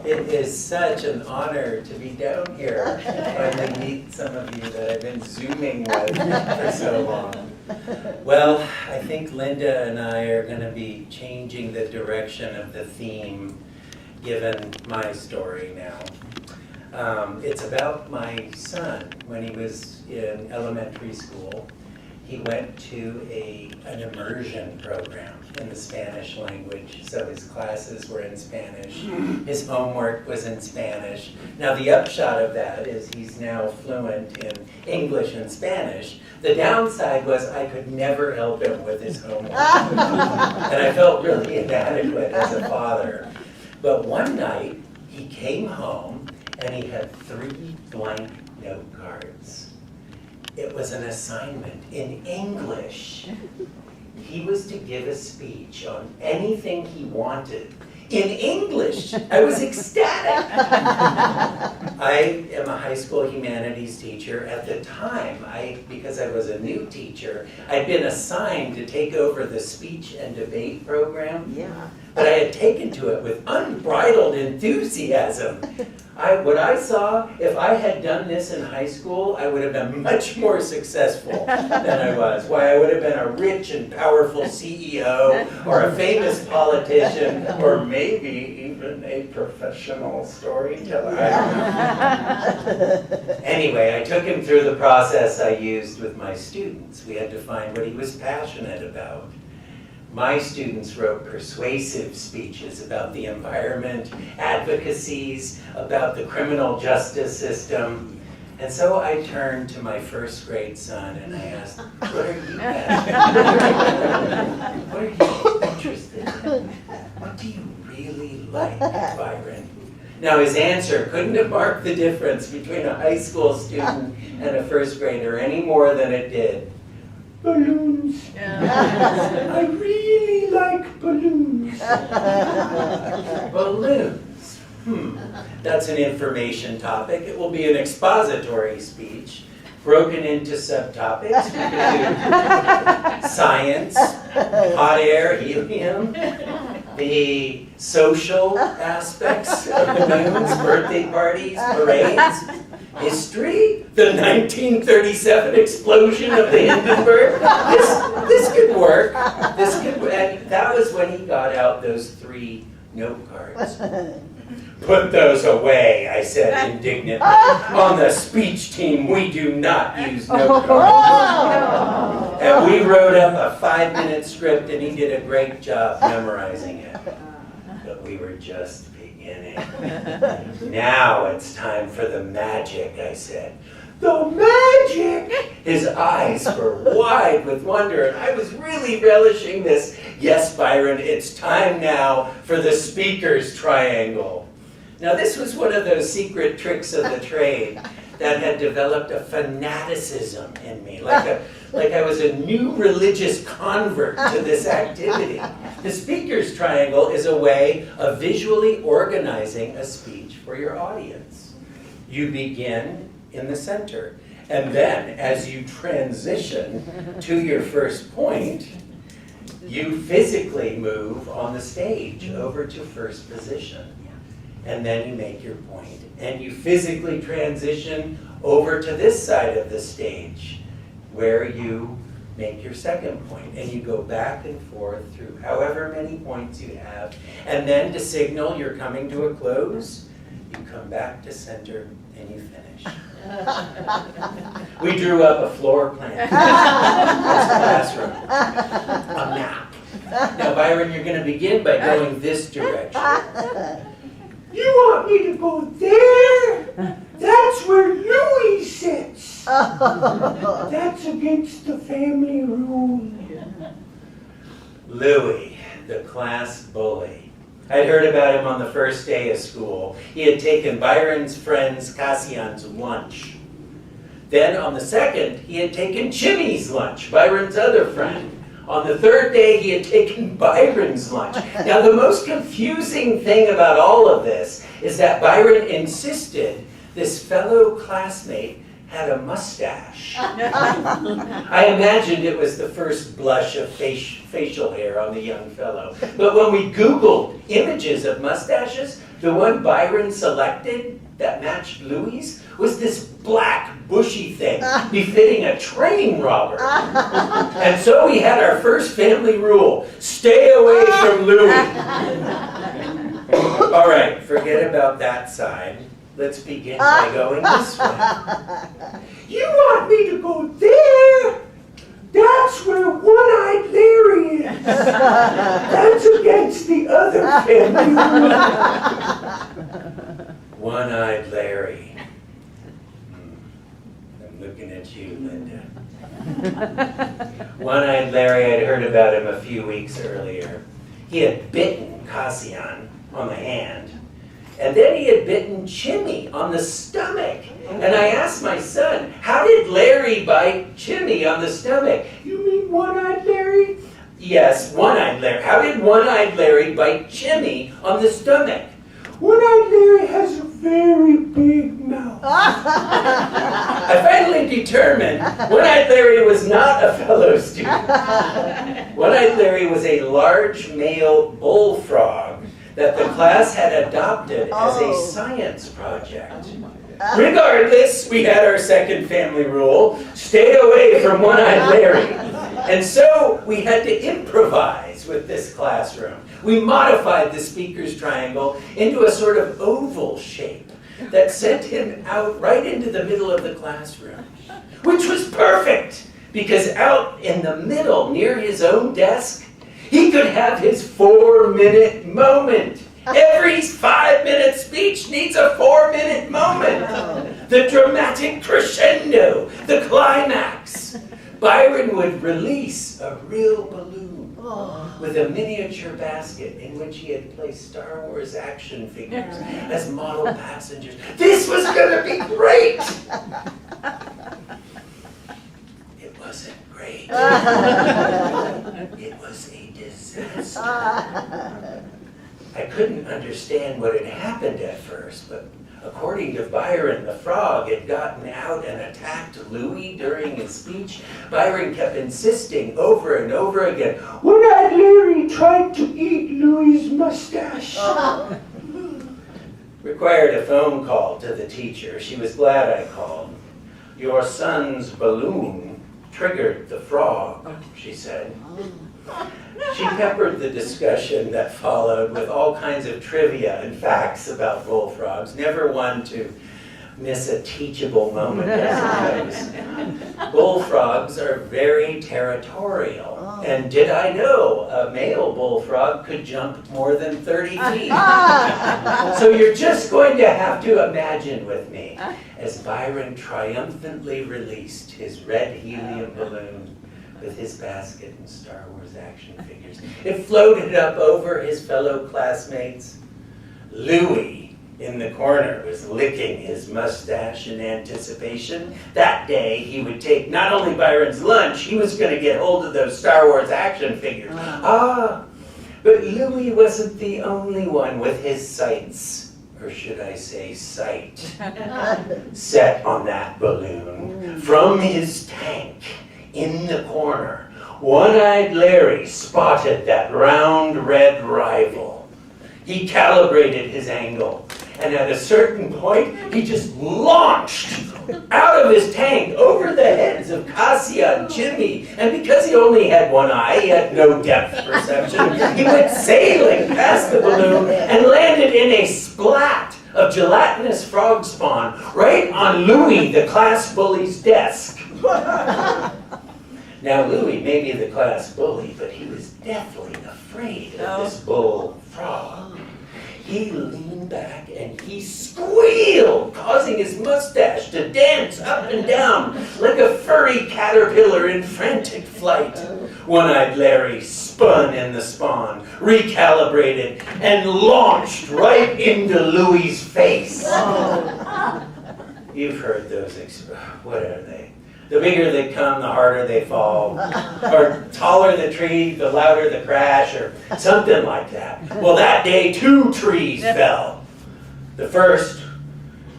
It is such an honor to be down here. Finally meet some of you that I've been Zooming with for so long. Well, I think Linda and I are going to be changing the direction of the theme given my story now. It's about my son. When he was in elementary school, he went to an immersion program in the Spanish language, so his classes were in Spanish. His homework was in Spanish. Now the upshot of that is he's now fluent in English and Spanish. The downside was I could never help him with his homework. And I felt really inadequate as a father. But one night, he came home and he had 3 blank note cards. It was an assignment in English. He was to give a speech on anything he wanted in English. I was ecstatic. I am a high school humanities teacher. At the time, because I was a new teacher, I'd been assigned to take over the speech and debate program. Yeah. But I had taken to it with unbridled enthusiasm. What I saw, if I had done this in high school, I would have been much more successful than I was. Why, I would have been a rich and powerful CEO, or a famous politician, or maybe even a professional storyteller. Anyway, I took him through the process I used with my students. We had to find what he was passionate about. My students wrote persuasive speeches about the environment, advocacies, about the criminal justice system. And so I turned to my first grade son and I asked, what are you passionate? What are you interested in? What do you really like, Byron? Now his answer couldn't have marked the difference between a high school student and a first grader any more than it did. Balloons. I really like balloons. Balloons. That's an information topic. It will be an expository speech broken into subtopics. We could do science, hot air, helium, the social aspects of balloons, birthday parties, parades. History, the 1937 explosion of the Hindenburg. This could work. And that was when he got out those 3 note cards. Put those away, I said indignantly. On the speech team, we do not use note cards. And we wrote up a 5-minute script, and he did a great job memorizing it. But we were just beginning. Now it's time for the magic, I said. The magic! His eyes were wide with wonder, and I was really relishing this. Yes, Byron, it's time now for the speaker's triangle. Now this was one of those secret tricks of the trade that had developed a fanaticism in me, like I was a new religious convert to this activity. The speaker's triangle is a way of visually organizing a speech for your audience. You begin in the center, and then as you transition to your first point, you physically move on the stage over to first position. And then you make your point, and you physically transition over to this side of the stage where you make your second point, and you go back and forth through however many points you have, and then to signal you're coming to a close, you come back to center and you finish. We drew up a floor plan in this classroom, a map. Now Byron, you're going to begin by going this direction. You want me to go there? That's where Louis sits. That's against the family rule. Louis, the class bully. I'd heard about him on the first day of school. He had taken Byron's friend's Cassian's lunch. Then on the second, he had taken Jimmy's lunch, Byron's other friend. On the third day, he had taken Byron's lunch. Now, the most confusing thing about all of this is that Byron insisted this fellow classmate had a mustache. I imagined it was the first blush of facial hair on the young fellow. But when we Googled images of mustaches, The one Byron selected that matched Louis was this black, bushy thing, befitting a train robber. And so we had our first family rule: stay away from Louis. All right, forget about that side. Let's begin by going this way. You want me to go there? That's where One-Eyed Larry is. That's against the other family rule. One-Eyed Larry. I'm looking at you, Linda. One-Eyed Larry, I'd heard about him a few weeks earlier. He had bitten Cassian on the hand, and then he had bitten Chimmy on the stomach. And I asked my son, how did Larry bite Chimmy on the stomach? You mean One-Eyed Larry? Yes, One-Eyed Larry. How did One-Eyed Larry bite Chimmy on the stomach? One-Eyed Larry has a very big mouth. I finally determined One-Eyed Larry was not a fellow student. One-Eyed Larry was a large male bullfrog that the class had adopted as a science project. Regardless, we had our second family rule: stay away from One-Eyed Larry. And so we had to improvise with this classroom. We modified the speaker's triangle into a sort of oval shape that sent him out right into the middle of the classroom, which was perfect, because out in the middle, near his own desk, he could have his 4-minute moment. Every 5-minute speech needs a 4-minute moment. The dramatic crescendo, the climax. Byron would release a real balloon with a miniature basket in which he had placed Star Wars action figures as model passengers. This was going to be great! It wasn't great. It was a disaster. I couldn't understand what had happened at first, but according to Byron, the frog had gotten out and attacked Louis during his speech. Byron kept insisting over and over again, One-Eyed Larry tried to eat Louis's mustache. Required a phone call to the teacher. She was glad I called. Your son's balloon triggered the frog, she said. She peppered the discussion that followed with all kinds of trivia and facts about bullfrogs, never one to miss a teachable moment, I suppose. Bullfrogs are very territorial, and did I know a male bullfrog could jump more than 30 feet? So you're just going to have to imagine with me as Byron triumphantly released his red helium balloon with his basket and Star Wars action figures. It floated up over his fellow classmates. Louis, in the corner, was licking his mustache in anticipation. That day, he would take not only Byron's lunch, he was going to get hold of those Star Wars action figures. But Louis wasn't the only one with his sights, or should I say sight, set on that balloon. From his tank, in the corner, One-Eyed Larry spotted that round red rival. He calibrated his angle, and at a certain point, he just launched out of his tank over the heads of Cassia and Jimmy. And because he only had one eye, he had no depth perception. He went sailing past the balloon and landed in a splat of gelatinous frog spawn right on Louis, the class bully's desk. Now, Louis may be the class bully, but he was deathly afraid of this bull frog. He leaned back and he squealed, causing his mustache to dance up and down like a furry caterpillar in frantic flight. One-Eyed Larry spun in the spawn, recalibrated, and launched right into Louis's face. You've heard those, what are they? The bigger they come, the harder they fall. Or taller the tree, the louder the crash, or something like that. Well, that day, 2 trees fell. The first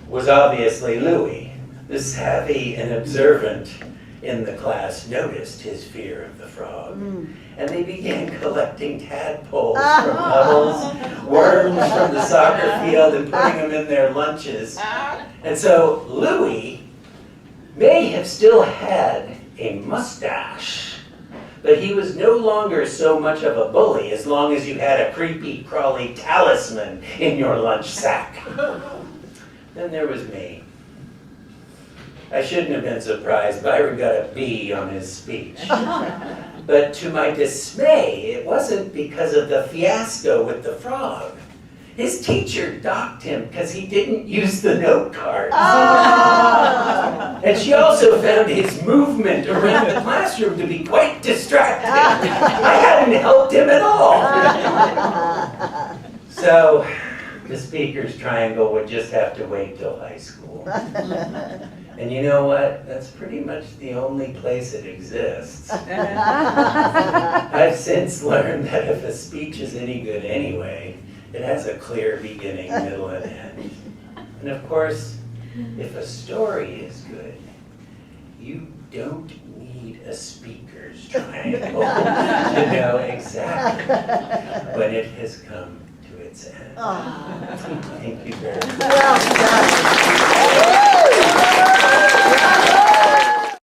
was obviously Louis, the savvy and observant in the class noticed his fear of the frog. And they began collecting tadpoles from puddles, worms from the soccer field, and putting them in their lunches. And so Louis may have still had a mustache, but he was no longer so much of a bully as long as you had a creepy, crawly talisman in your lunch sack. Then there was me. I shouldn't have been surprised. Byron got a B on his speech. But to my dismay, it wasn't because of the fiasco with the frog. His teacher docked him because he didn't use the note cards. And she also found his movement around the classroom to be quite distracting. I hadn't helped him at all. So the speaker's triangle would just have to wait till high school. And you know what? That's pretty much the only place it exists. I've since learned that if a speech is any good anyway, it has a clear beginning, middle, and end. And of course, if a story is good, you don't need a speaker's triangle to know exactly when it has come to its end. Thank you very much.